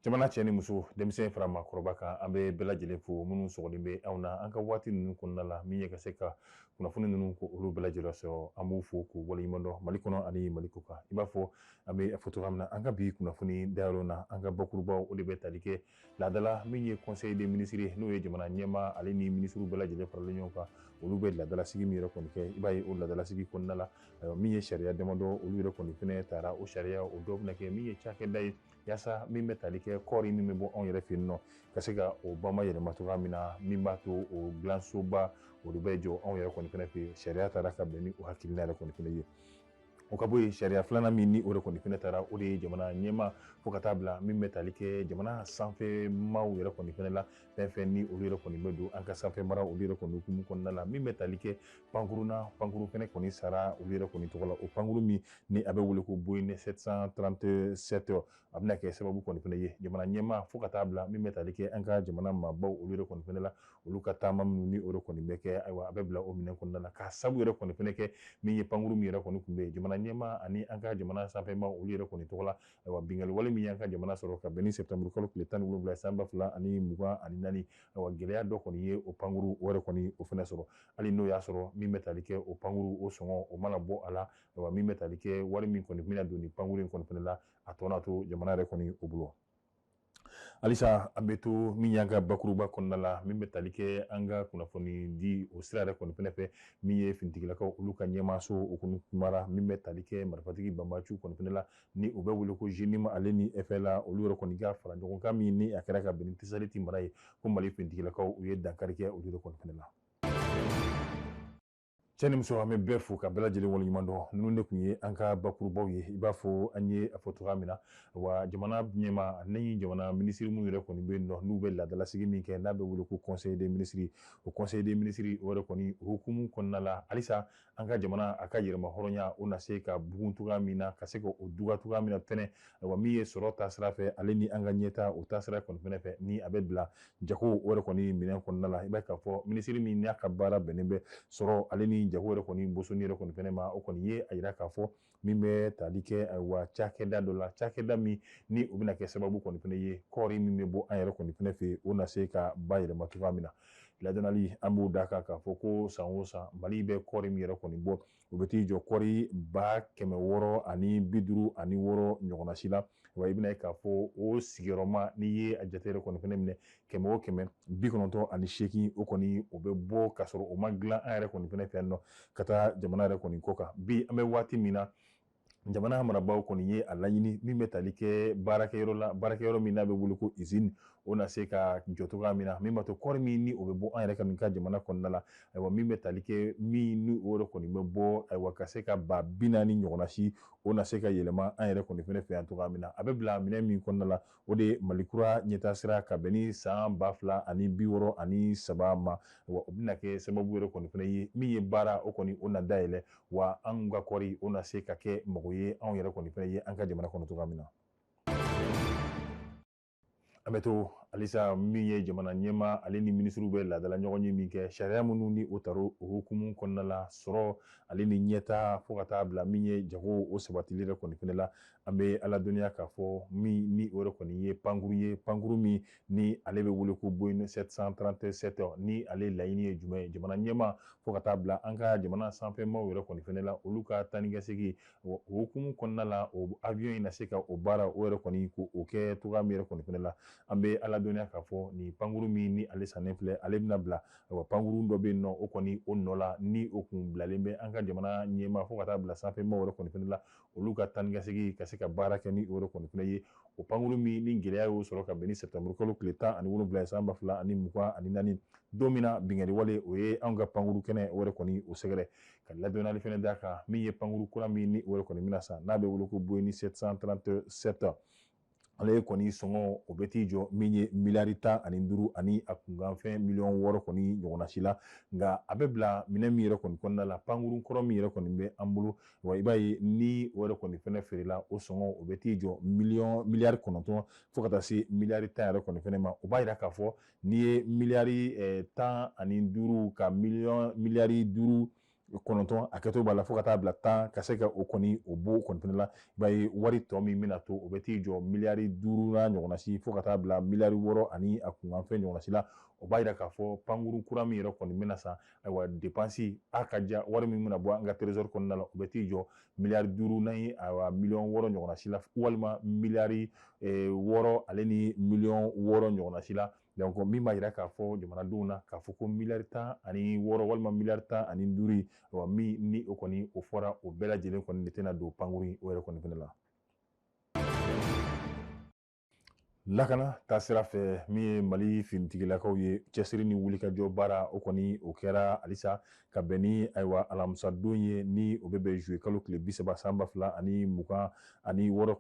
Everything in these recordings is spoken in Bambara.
Jamana cɛ ni muso denmisɛn fara maakɔrɔba kan an bɛ bɛɛ lajɛlen fo minnu sɔgɔlen bɛ anw na an ka waati ninnu kɔnɔna la min ye ka se ka kunnafoni ninnu ko olu bɛɛ lajɛlen sɔrɔ an b'u fo k'u waleɲuman dɔn Mali kɔnɔ ani Mali kɔ kan i b'a fɔ an bɛ a fɔ cogoya min na an ka bi kunnafoni dayɔrɔ na an ka bakurubaw o de bɛ tali kɛ laadala min ye conseil des ministres n'o ye jamana ɲɛmaa ale ni ministres bɛɛ lajɛlen faralen ɲɔgɔn kan olu bɛ laadalasigi min yɛrɛ kɔni kɛ i b'a ye o laadalasigi kɔnɔna la min ye sariya damadɔ olu yɛrɛ kɔni fɛnɛ taara o sariya o dɔw bɛna kɛ min ye cakɛda ye yaasa min bɛ tali kɛ kɔɔri min bɛ bɔ anw yɛrɛ fɛ yen nɔ ka se ka o bamayɛlɛma cogoya min na min b'a to o dilansoba o de bɛ jɔ anw yɛrɛ kɔni fɛnɛ fɛ yen sariya taara ka bɛn ni o hakilina yɛrɛ kɔni fɛnɛ ye o ka bɔ yen sariya filanan min ni o de kɔni fɛnɛ taara o de ye jamana ɲɛma fo ka taa bila min bɛ tali kɛ jamana sanfɛ maaw yɛrɛ kɔni fɛnɛ la fɛn fɛn ni olu yɛrɛ kɔni bɛ don an ka sanfɛ mara olu yɛrɛ kɔni hukumu kɔnɔna la min bɛ tali kɛ pankuruna pankuru fɛnɛ kɔni sara olu yɛrɛ kɔni tɔgɔ la o pankuru min ni a bɛ wele ko Boeing 737 a bɛna kɛ sababu kɔni fɛnɛ ye jamana ɲɛma fo ka taa bila min bɛ tali kɛ an ka jamana maabaw olu yɛrɛ kɔni fɛnɛ la olu ka taama minnu ni o de kɔni bɛ kɛ ayiwa a bɛ bila o minɛn kɔnɔna la k'a sabu yɛrɛ kɔni fɛnɛ kɛ min ye pankuru min yɛrɛ kɔni kun bɛ yen jamana ɲɛma ani an ka jamana sanfɛma olu yɛrɛ kɔni tɔgɔ la ayiwa bingali wale min y'an ka jamana sɔrɔ ka bɛn ni septembre kalo tile 17 san 2024 ayiwa gɛlɛya dɔ kɔni ye o pankuru o yɛrɛ kɔni o fɛnɛ sɔrɔ hali n'o y'a sɔrɔ min bɛ tali kɛ o pankuru o sɔngɔ o mana bɔ a la ayiwa min bɛ tali kɛ wari min kɔni bɛna don ni pankuru in kɔni fɛnɛ la a tɔ n'a to jamana yɛrɛ kɔni o bolo halisa an bɛ to min y'an ka bakuruba kɔnɔna la min bɛ tali kɛ an ka kunnafoni di o sira yɛrɛ kɔni fɛnɛ fɛ min ye finitigilakaw olu ka ɲɛmaaso o kɔni kumara min bɛ tali kɛ marifatigi banbaaciw kɔni fɛnɛ la ni u bɛ wele ko GNIM ale ni FLA olu yɛrɛ kɔni ka fara ɲɔgɔn kan min ni a kɛra ka bɛn ni Tesaliti mara ye ko Mali finitigilakaw u ye dankari kɛ olu yɛrɛ kɔni fɛnɛ la cɛ ni muso an bɛ bɛɛ fo ka bɛɛ lajɛlen waleɲuman dɔn ninnu de tun ye an ka bakurubaw ye i b'a fɔ an ye a fɔ cogoya min na wa jamana ɲɛma ni jamana minisiri minnu yɛrɛ kɔni bɛ yen nɔ n'u bɛ laadalasigi min kɛ n'a bɛ wele ko conseil des ministres o conseil des ministres o yɛrɛ kɔni hukumu kɔnɔna la halisa an ka jamana a ka yɛrɛma hɔrɔnya o na se ka bugun cogoya min na ka se ka o duga cogoya min na fɛnɛ wa min ye sɔrɔ taasira fɛ ale ni an ka ɲɛta o taasira kɔni fɛnɛ fɛ ni a bɛ bila jago o yɛrɛ kɔni minɛn kɔnɔna la i b'a k'a fɔ minisiri min n'a ka baara bɛnnen bɛ sɔrɔ ale ni jago yɛrɛ kɔni bosoni yɛrɛ kɔni fɛnɛ ma o kɔni ye a yira k'a fɔ min bɛ tali kɛ wa cakɛda dɔ la cakɛda min ni o bɛna kɛ sababu kɔni fɛnɛ ye kɔɔri min bɛ bɔ an yɛrɛ kɔni fɛnɛ fɛ o na se ka bayɛlɛma cogoya min na ladanali an b'o da kan k'a fɔ ko san o san Mali bɛ kɔɔri min yɛrɛ kɔni bɔ o bɛ t'i jɔ kɔɔri 656 ɲɔgɔnna si la wa i bɛna ye k'a fɔ o sigiyɔrɔma n'i ye a jate yɛrɛ kɔni fɛnɛ minɛ 198 o kɔni o bɛ bɔ ka sɔrɔ o ma dilan an yɛrɛ kɔni fɛnɛ fɛ yan nɔ ka taa jamana yɛrɛ kɔni kɔ kan bi an bɛ waati min na jamana marabaaw kɔni ye a laɲini min bɛ tali kɛ baarakɛyɔrɔ la baarakɛyɔrɔ min n'a bɛ wele ko usine o na se ka jɔ cogoya min na min b'a to kɔɔri min ni o bɛ bɔ an yɛrɛ ka nin ka jamana kɔnɔna la ayiwa min bɛ tali kɛ min ni o yɛrɛ kɔni bɛ bɔ ayiwa ka se ka ba 40 ɲɔgɔnna si o na se ka yɛlɛma an yɛrɛ kɔni fɛnɛ fɛ yan cogoya min na a bɛ bila minɛn min kɔnɔna la o de ye Malikura ɲɛtaasira ka bɛn ni san 2063 ma wa o bɛna kɛ sababu yɛrɛ kɔni fɛnɛ ye min ye baara o kɔni o na dayɛlɛ wa an ka kɔɔri o na se ka kɛ mago ye anw yɛrɛ kɔni fɛnɛ ye an ka jamana kɔnɔ cogoya min na an bɛ to halisa min ye jamana ɲɛma ale ni minisiriw bɛ laadala ɲɔgɔn ye min kɛ sariya minnu ni o taara o hukumu kɔnɔna la sɔrɔ ale ni ɲɛta fo ka taa bila min ye jago o sabatili yɛrɛ kɔni fɛnɛ la an bɛ ala dɔnniya k'a fɔ min ni o yɛrɛ kɔni ye pankuru min ni ale bɛ wele ko Boeing 737 ni ale laɲini ye jumɛn ye jamana ɲɛma fo ka taa bila an ka jamana sanfɛmaw yɛrɛ kɔni fɛnɛ la olu ka taa ni ka segin o hukumu kɔnɔna la o avion in na se ka o baara o yɛrɛ kɔni ko o kɛ cogoya min yɛrɛ kɔni fɛnɛ la an bɛ ala dɔnniya k'a fɔ nin pankuru min ni ale sannen filɛ ale bɛna bila wa pankuru dɔ bɛ yen nɔ o kɔni o nɔ la ni o kun bilalen bɛ an ka jamana ɲɛma fo ka taa bila sanfɛmaw yɛrɛ kɔni fɛnɛ la olu ka taa ni ka segin ka se ka baara kɛ ni o yɛrɛ kɔni fɛnɛ ye o pankuru min ni gɛlɛya y'o sɔrɔ ka bɛn ni septembre kalo tile 17 ye san 2024 don min na bingani wale o ye anw ka pankuru kɛnɛ o yɛrɛ kɔni o sɛgɛrɛ ka ladɔnniyali fɛnɛ d'a kan min ye pankuru kura min ni o yɛrɛ kɔni bɛna san n'a bɛ wele ko Boeing 737 ale kɔni sɔngɔ o bɛ t'i jɔ min ye miliyari 15 ani a kunkanfɛn miliyɔn 6 kɔni ɲɔgɔnna si la nka a bɛ bila minɛn min yɛrɛ kɔni kɔnɔna la pankuru kɔrɔ min yɛrɛ kɔni bɛ an bolo wa i b'a ye ni o yɛrɛ kɔni fɛnɛ feerela o sɔngɔ o bɛ t'i jɔ miliyari 9 fo ka taa se miliyari 10 yɛrɛ kɔni fɛnɛ ma o b'a yira k'a fɔ n'i ye miliyari 15 ka miliyari 5 kɔnɔntɔn a kɛtɔ b'a la fo ka taa bila 10 ka se ka o kɔni o bɔ kɔni fɛnɛ la i b'a ye wari tɔ min bɛna to o bɛ t'i jɔ miliyari 5 na ɲɔgɔnna si fo ka taa bila miliyari 6 ani a kunkanfɛn ɲɔgɔnna si la o b'a yira k'a fɔ pankuru kura min yɛrɛ kɔni bɛna san ayiwa dépense a ka ja wari min bɛna bɔ an ka trésor kɔnɔna la o bɛ t'i jɔ miliyari 5 n'an ye ayiwa miliyɔn 6 ɲɔgɔnna si la walima miliyari 6 ale ni miliyɔn 6 ɲɔgɔnna si la donc min b'a yira k'a fɔ jamanadenw na k'a fɔ ko miliyari 16 walima miliyari 15 wa min ni o kɔni o fɔra o bɛɛ lajɛlen kɔni de tɛna don pankuru in o yɛrɛ kɔni fɛnɛ la lakana taasira fɛ min ye mali finitigilakaw ye cɛsiri ni wulikajɔ baara o kɔni o kɛra halisa ka bɛn ni ayiwa alamisadon ye ni o bɛ bɛn juwe kalo tile 30 san 2026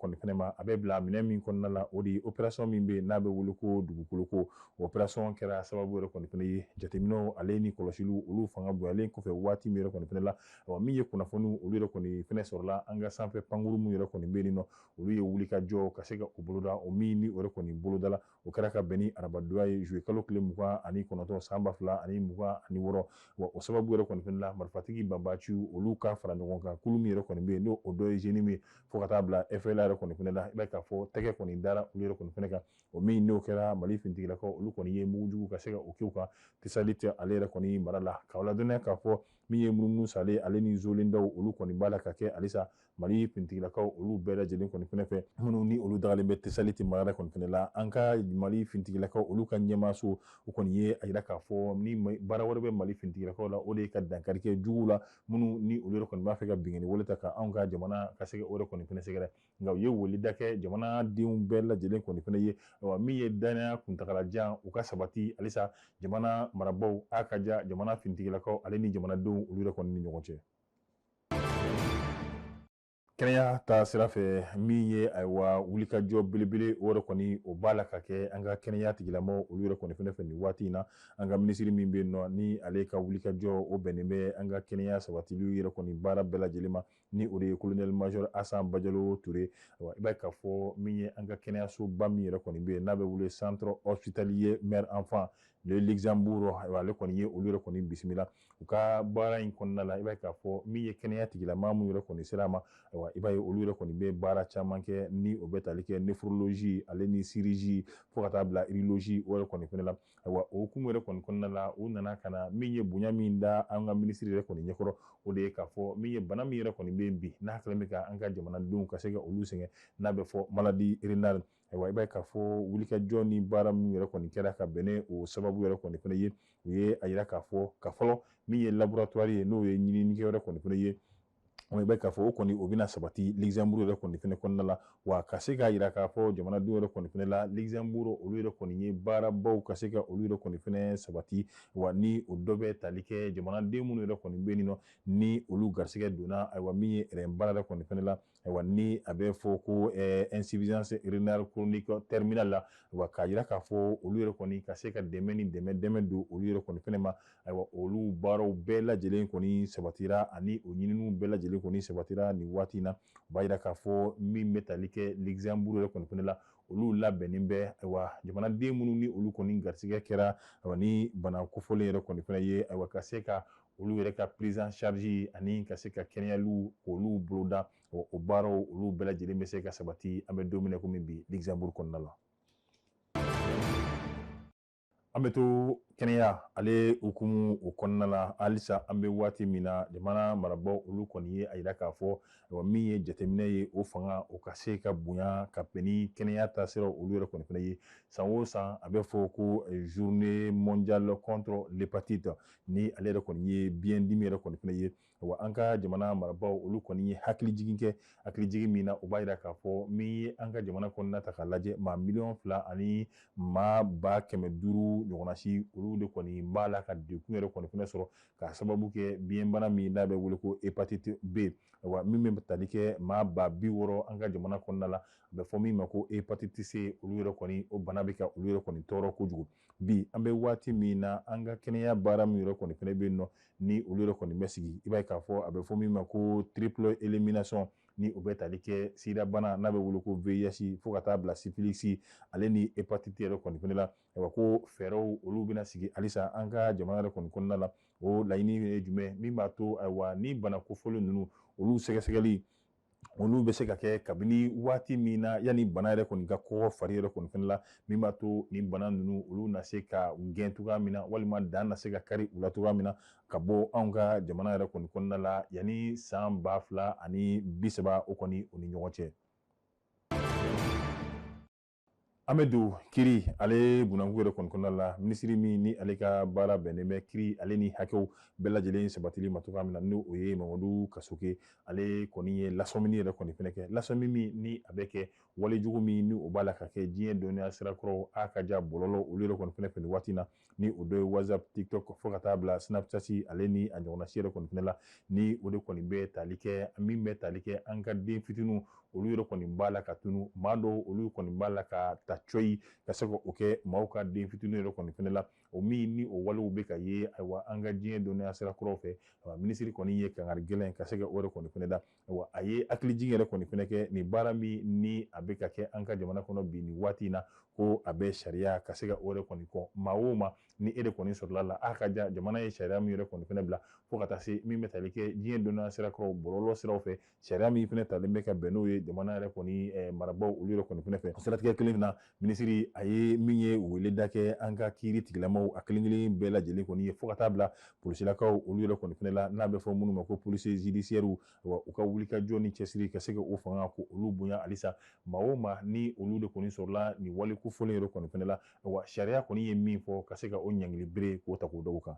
kɔni fɛnɛ ma a bɛ bila minɛ min kɔnɔna la o de ye opération min bɛ n'a bɛ wele ko dugukoloko o opération kɛra sababu yɛrɛ kɔni fɛnɛ ye jateminɛw ale ni kɔlɔsiliw olu fanga bonyalen kɔfɛ waati min yɛrɛ kɔni fɛnɛ la min ye kunnafoniw olu yɛrɛ kɔni fɛnɛ sɔrɔla an ka sanfɛ pankuru min yɛrɛ kɔni bɛ yen nɔ olu ye wulikajɔ ka se ka o boloda o min ni o yɛrɛ kɔni bolodala o kɛra ka bɛn ni arabadonya ye juwe kalo tile 29 san 2026 wa o sababu yɛrɛ kɔni fɛnɛ la marifatigi banbaciw olu ka fara ɲɔgɔn kan kulu min yɛrɛ kɔni bɛ yen n'o o dɔ ye génie min fo ka taa bila FLA yɛrɛ kɔni fɛnɛ la i b'a k'a fɔ tɛgɛ kɔni dara olu yɛrɛ kɔni fɛnɛ kan o min n'o kɛra mali finitigilakaw olu kɔni ye mugujugu ka se ka o kɛw kan tisali tɛ ale yɛrɛ kɔni mara la k'a ladɔnniya k'a fɔ min ye munumunu sale ale ni zolendaw olu kɔni b'a la ka kɛ halisa mali finitigilakaw olu bɛɛ lajɛlen kɔni fɛnɛ fɛ minnu ni olu dagalen bɛ tisali tɛ mara kɔni fɛnɛ la an ka mali finitigilakaw olu ka ɲɛmaaso o kɔni ye a yira k'a fɔ ni baara wɛrɛ bɛ mali finitigilakaw la o de ye ka dankari kɛ juguw la minnu ni olu yɛrɛ kɔni b'a fɛ ka bingani wale ta ka anw ka jamana ka se ka o yɛrɛ kɔni fɛnɛ sɛgɛrɛ nka u ye weleda kɛ jamanadenw bɛɛ lajɛlen kɔni fɛnɛ ye min ye danaya kuntagalajan u ka sabati halisa jamana marabaw a ka ja jamana finitigilakaw ale ni jamanadenw olu yɛrɛ kɔni ni ɲɔgɔn cɛ kɛnɛya ta sira fɛ min ye ayiwa wulikajɔ belebele o yɛrɛ kɔni o b'a la ka kɛ an ka kɛnɛya tigilamɔgɔw olu yɛrɛ kɔni fɛnɛ fɛ nin waati in na an ka minisiri min bɛ yen nɔ ni ale ka wulikajɔ o bɛnnen bɛ an ka kɛnɛya sabatiliw yɛrɛ kɔni baara bɛɛ lajɛlen ma ni o de ye colonel major Asan Bajalo Ture i b'a k'a fɔ min ye an ka kɛnɛyasoba min yɛrɛ kɔni bɛ yen n'a bɛ wele centre hospitalier mère enfant le Luxembourg ale kɔni ye olu yɛrɛ kɔni bisimila u ka baara in kɔnɔna la i b'a k'a fɔ min ye kɛnɛya tigilamaa minnu yɛrɛ kɔni sera a ma i b'a ye olu yɛrɛ kɔni bɛ baara caman kɛ ni o bɛ tali kɛ néphrologie ale ni chirurgie fo ka taa bila urologie o yɛrɛ kɔni fɛnɛ la ayiwa o hukumu yɛrɛ kɔni kɔnɔna la u nana ka na min ye bonya min da an ka minisiri yɛrɛ kɔni ɲɛkɔrɔ o de ye k'a fɔ min ye bana min yɛrɛ kɔni bɛ yen bi n'a kɛlen bɛ ka an ka jamanadenw ka se ka olu sɛgɛn n'a bɛ fɔ maladie rénale ayiwa i b'a ye k'a fɔ wulikajɔ ni baara min yɛrɛ kɔni kɛra ka bɛn o sababu yɛrɛ kɔni fɛnɛ ye u ye a yira k'a fɔ ka fɔlɔ min ye laboratoire ye n'o ye ɲininikɛ wɛrɛ kɔni fɛnɛ ye i b'a k'a fɔ o kɔni o bɛna sabati Luxembourg yɛrɛ kɔni fɛnɛ kɔnɔna la wa ka se k'a yira k'a fɔ jamanadenw yɛrɛ kɔni fɛnɛ la Luxembourg olu yɛrɛ kɔni ye baarabaw ka se ka olu yɛrɛ kɔni fɛnɛ sabati wa ni o dɔ bɛ tali kɛ jamanaden minnu yɛrɛ kɔni bɛ yen nɔ ni olu garisɛgɛ donna ayiwa min ye baara yɛrɛ kɔni fɛnɛ la ayiwa ni a bɛ fɔ ko insuffisance rénale chronique terminale la wa k'a yira k'a fɔ olu yɛrɛ kɔni ka se ka dɛmɛ ni dɛmɛ don olu yɛrɛ kɔni fɛnɛ ma ayiwa olu baaraw bɛɛ lajɛlen kɔni sabatira ani o ɲininiw bɛɛ lajɛlen kɔni sabatira nin waati in na o b'a yira k'a fɔ min bɛ tali kɛ Luxembourg yɛrɛ kɔni fɛnɛ la olu labɛnnen bɛ ayiwa jamanaden minnu ni olu kɔni garisɛgɛ kɛra ayiwa ni bana kofɔlen yɛrɛ kɔni fɛnɛ ye ayiwa ka se ka olu yɛrɛ ka prise en charge ani ka se ka kɛnɛyaliw k'olu boloda o baaraw olu bɛɛ lajɛlen bɛ se ka sabati an bɛ don min na komi bi Luxembourg kɔnɔna la an bɛ to kɛnɛya ale hukumu o kɔnɔna la halisa an bɛ waati min na jamana marabaaw olu kɔni ye a yira k'a fɔ min ye jateminɛ ye o fanga o ka se ka bonya ka bɛn ni kɛnɛya taasiraw olu yɛrɛ kɔni fɛnɛ ye san o san a bɛ fɔ ko journée mondiale contre l'hépatite ni ale yɛrɛ kɔni ye biyɛn dimi yɛrɛ kɔni fɛnɛ ye wa an ka jamana marabaaw olu kɔni ye hakilijigin kɛ hakilijigin min na o b'a yira k'a fɔ min ye an ka jamana kɔnɔna ta k'a lajɛ maa 2 ani maa 500,000 ɲɔgɔnna si olu de kɔni b'a la ka dekun yɛrɛ kɔni fɛnɛ sɔrɔ k'a sababu kɛ biyɛnbana min n'a bɛ wele ko hépatite B wa min bɛ tali kɛ maa 60,000 an ka jamana kɔnɔna la a bɛ fɔ min ma ko hépatite C olu yɛrɛ kɔni o bana bɛ ka olu yɛrɛ kɔni tɔɔrɔ kojugu bi an bɛ waati min na an ka kɛnɛya baara min yɛrɛ kɔni fɛnɛ bɛ yen nɔ ni olu yɛrɛ kɔni bɛ sigi i b'a ye k'a fɔ a bɛ fɔ min ma ko triple élimination ni o bɛ tali kɛ sida bana n'a bɛ wele ko VIH fo ka taa bila syphilis ale ni hépatite yɛrɛ kɔni fɛnɛ la ayiwa ko fɛɛrɛw olu bɛna sigi halisa an ka jamana yɛrɛ kɔni kɔnɔna la o laɲini ye jumɛn min b'a to ayiwa ni bana kofɔlen ninnu olu sɛgɛsɛgɛli olu bɛ se ka kɛ kabini waati min na yanni bana yɛrɛ kɔni ka kɔgɔ fari yɛrɛ kɔni fɛnɛ la min b'a to ni bana ninnu olu na se ka gɛn cogoya min na walima dan na se ka kari u la cogoya min na ka bɔ anw ka jamana yɛrɛ kɔni kɔnɔna la yanni san 2030 o kɔni o ni ɲɔgɔn cɛ. Amadu Kiri ale bunanku yɛrɛ kɔni kɔnɔna la minisiri min ni ale ka baara bɛnnen bɛ Kiri ale ni hakɛw bɛɛ lajɛlen sabatili ma cogoya min na n'o ye Mamadu Kasoke ale kɔni ye lasɔmini yɛrɛ kɔni fɛnɛ kɛ lasɔmi min ni a bɛ kɛ walejugu min ni o b'a la ka kɛ diɲɛ dɔnniya sirakɔrɔ a ka ja bɔlɔlɔ olu yɛrɛ kɔni fɛnɛ fɛ nin waati na ni o dɔ ye WhatsApp TikTok fo ka taa bila Snapchat ale ni a ɲɔgɔnna si yɛrɛ kɔni fɛnɛ la ni o de kɔni bɛ tali kɛ min bɛ tali kɛ an ka den fitininw olu yɛrɛ kɔni b'a la ka tunu maa dɔw olu kɔni b'a la ka ta coyi ka se ka o kɛ maaw ka den fitininw yɛrɛ kɔni fɛnɛ la o min ni o walew bɛ ka ye ayiwa an ka diɲɛ dɔnniya sirakɔrɔw fɛ minisiri kɔni ye kangari gɛlɛn ka se ka o yɛrɛ kɔni fɛnɛ da ayiwa a ye hakilijigin yɛrɛ kɔni fɛnɛ kɛ nin baara min ni a bɛ ka kɛ an ka jamana kɔnɔ bi nin waati in na ko a bɛ sariya ka se ka o yɛrɛ kɔni kɔ maa o maa ni e de kɔni sɔrɔla la a ka ja jamana ye sariya min yɛrɛ kɔni fɛnɛ bila fo ka taa se min bɛ tali kɛ diɲɛ dɔnniya sirakɔrɔw bɔlɔlɔ siraw fɛ sariya min fɛnɛ talen bɛ ka bɛn n'o ye jamana yɛrɛ kɔni marabaaw olu yɛrɛ kɔni fɛnɛ fɛ siratigɛ kelen na minisiri a ye min ye weleda kɛ an ka kiiri tigilamaw a kelen kelen bɛɛ lajɛlen kɔni ye fo ka taa bila polisilakaw olu yɛrɛ kɔni fɛnɛ la n'a bɛ fɔ minnu ma ko polisi judiciaire wa u ka wulikajɔ ni cɛsiri ka se ka o fanga ko olu bonya halisa maa o maa ni olu de kɔni sɔrɔla nin wale kofɔlen yɛrɛ kɔni fɛnɛ la wa sariya kɔni ye min fɔ ka se ka o ɲangili bere k'o ta k'o da u kan.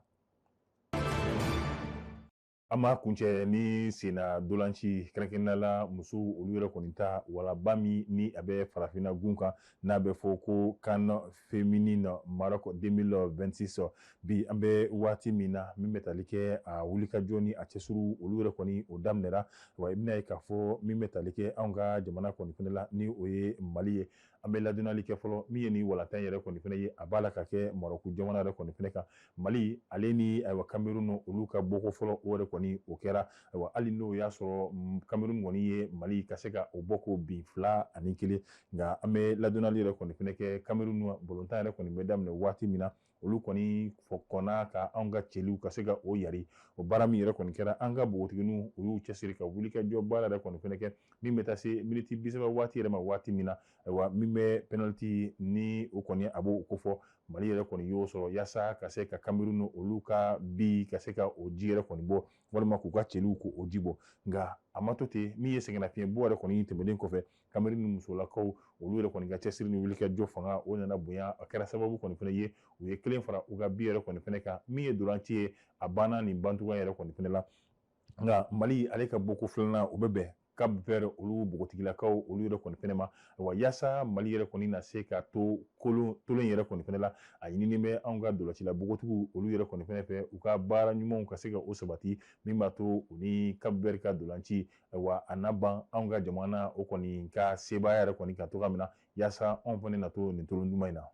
An m'a kuncɛ ni senna dolanci kɛrɛnkɛrɛnnenya la muso olu yɛrɛ kɔni ta walaba min ni a bɛ farafinna gun kan n'a bɛ fɔ ko CAN féminine Maroc 2026 bi an bɛ waati min na min bɛ tali kɛ a wulikajɔ ni a cɛsiriw olu yɛrɛ kɔni o daminɛra wa i bɛna ye k'a fɔ min bɛ tali kɛ anw ka jamana kɔni fɛnɛ la ni o ye Mali ye an bɛ ladɔnniyali kɛ fɔlɔ min ye nin walata yɛrɛ kɔni fɛnɛ ye a b'a la ka kɛ Marɔku jamana yɛrɛ kɔni fɛnɛ kan Mali ale ni ayiwa Cameroun olu ka bɔko fɔlɔ o yɛrɛ kɔni o kɛra ayiwa hali n'o y'a sɔrɔ Cameroun kɔni ye Mali ka se ka o bɔ k'o bin 2-1 nka an bɛ ladɔnniyali yɛrɛ kɔni fɛnɛ kɛ Cameroun balontan yɛrɛ kɔni bɛ daminɛ waati min na olu kɔni kɔnna ka anw ka cɛliw ka se ka o yari o baara min yɛrɛ kɔni kɛra an ka bogotigininw u y'u cɛsiri ka wulikajɔ baara yɛrɛ kɔni fɛnɛ kɛ min bɛ taa se miniti 30 waati yɛrɛ ma waati min na ayiwa min bɛ penalty ni o kɔni a b'o kofɔ Mali yɛrɛ kɔni y'o sɔrɔ yaasa ka se ka Cameroun olu ka bi ka se ka o ji yɛrɛ kɔni bɔ walima k'u ka cɛliw ko o ji bɔ nka a ma to ten min ye sɛgɛnnafiɲɛbɔ yɛrɛ kɔni tɛmɛnen kɔfɛ Cameroun ni musolakaw olu yɛrɛ kɔni ka cɛsiri ni wulikajɔ fanga o nana bonya a kɛra sababu kɔni fɛnɛ ye u ye kelen fara u ka bi yɛrɛ kɔni fɛnɛ kan min ye dolanci ye a banna nin bancogoya yɛrɛ kɔni fɛnɛ la nka Mali ale ka bɔko filanan o bɛ bɛn Cap Vert olu bogotigilakaw olu yɛrɛ kɔni fɛnɛ ma wa yaasa Mali yɛrɛ kɔni na se ka to tolen yɛrɛ kɔni fɛnɛ la a ɲinini bɛ anw ka dɔlacila bogotigiw olu yɛrɛ kɔni fɛnɛ fɛ u ka baara ɲumanw ka se ka o sabati min b'a to u ni Cap Vert ka dolanci wa a na ban anw ka jamana o kɔni ka sebaaya yɛrɛ kɔni kan cogoya min na yaasa anw fɛnɛ na to nin tolon duman in na.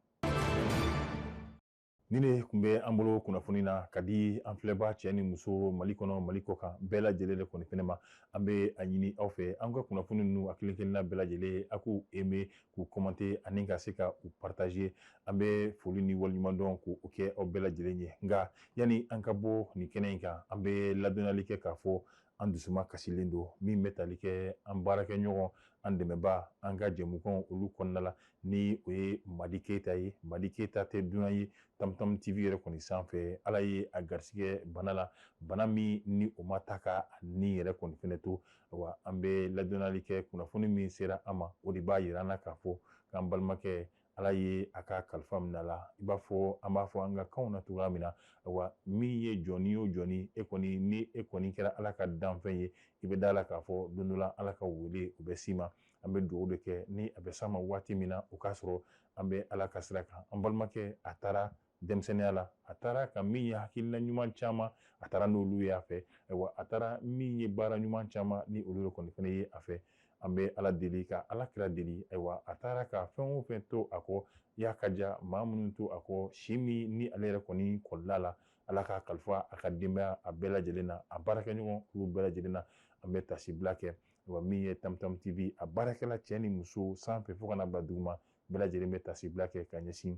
Nin de tun bɛ an bolo kunnafoni na ka di an filɛbaa cɛ ni muso Mali kɔnɔ Mali kɔ kan bɛɛ lajɛlen de kɔni fɛnɛ ma an bɛ a ɲini aw fɛ an ka kunnafoni ninnu a kelen kelenna bɛɛ lajɛlen a k'u aimer k'u commenter ani ka se ka u partager an bɛ foli ni waleɲumandɔn k'o kɛ aw bɛɛ lajɛlen ye nka yanni an ka bɔ nin kɛnɛ in kan an bɛ ladɔnniyali kɛ k'a fɔ an dusuma kasilen don min bɛ tali kɛ an baarakɛɲɔgɔn an dɛmɛbaa an ka jɛmukanw olu kɔnɔna la ni o ye Madi Keyita ye Madi Keyita tɛ dunan ye Tamtam TV yɛrɛ kɔni sanfɛ ala ye a garisigɛ bana la bana min ni o ma ta ka ni yɛrɛ kɔni fɛnɛ to wa an bɛ ladɔnniyali kɛ kunnafoni min sera an ma o de b'a yira an na k'a fɔ k'an balimakɛ ala ye a ka kalifa minɛ a la i b'a fɔ an b'a fɔ an ka kanw na cogoya min na wa min ye jɔnni o jɔnni e kɔni ni e kɔni kɛra ala ka danfɛn ye i bɛ da la k'a fɔ don dɔ la ala ka wele u bɛ s'i ma an bɛ dugawu de kɛ ni a bɛ s'an ma waati min na o k'a sɔrɔ an bɛ ala ka sira kan an balimakɛ a taara denmisɛnninya la a taara ka min ye hakilina ɲuman caman a taara n'olu ye a fɛ wa a taara min ye baara ɲuman caman ni olu kɔni fɛnɛ ye a fɛ an bɛ ala deli ka ala kira deli ayiwa a taara ka fɛn o fɛn to a kɔ y'a ka ja maa minnu to a kɔ si min ni ale yɛrɛ kɔni kɔlila la ala ka kalifa a ka denbaya a bɛɛ lajɛlen na a baarakɛɲɔgɔn olu bɛɛ lajɛlen na an bɛ tasibila kɛ wa min ye Tamtam TV a baarakɛla cɛ ni muso sanfɛ fo ka na bila duguma bɛɛ lajɛlen bɛ tasibila kɛ ka ɲɛsin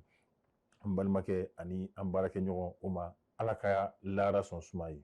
an balimakɛ ani an baarakɛɲɔgɔn o ma ala ka laara sɔn suma ye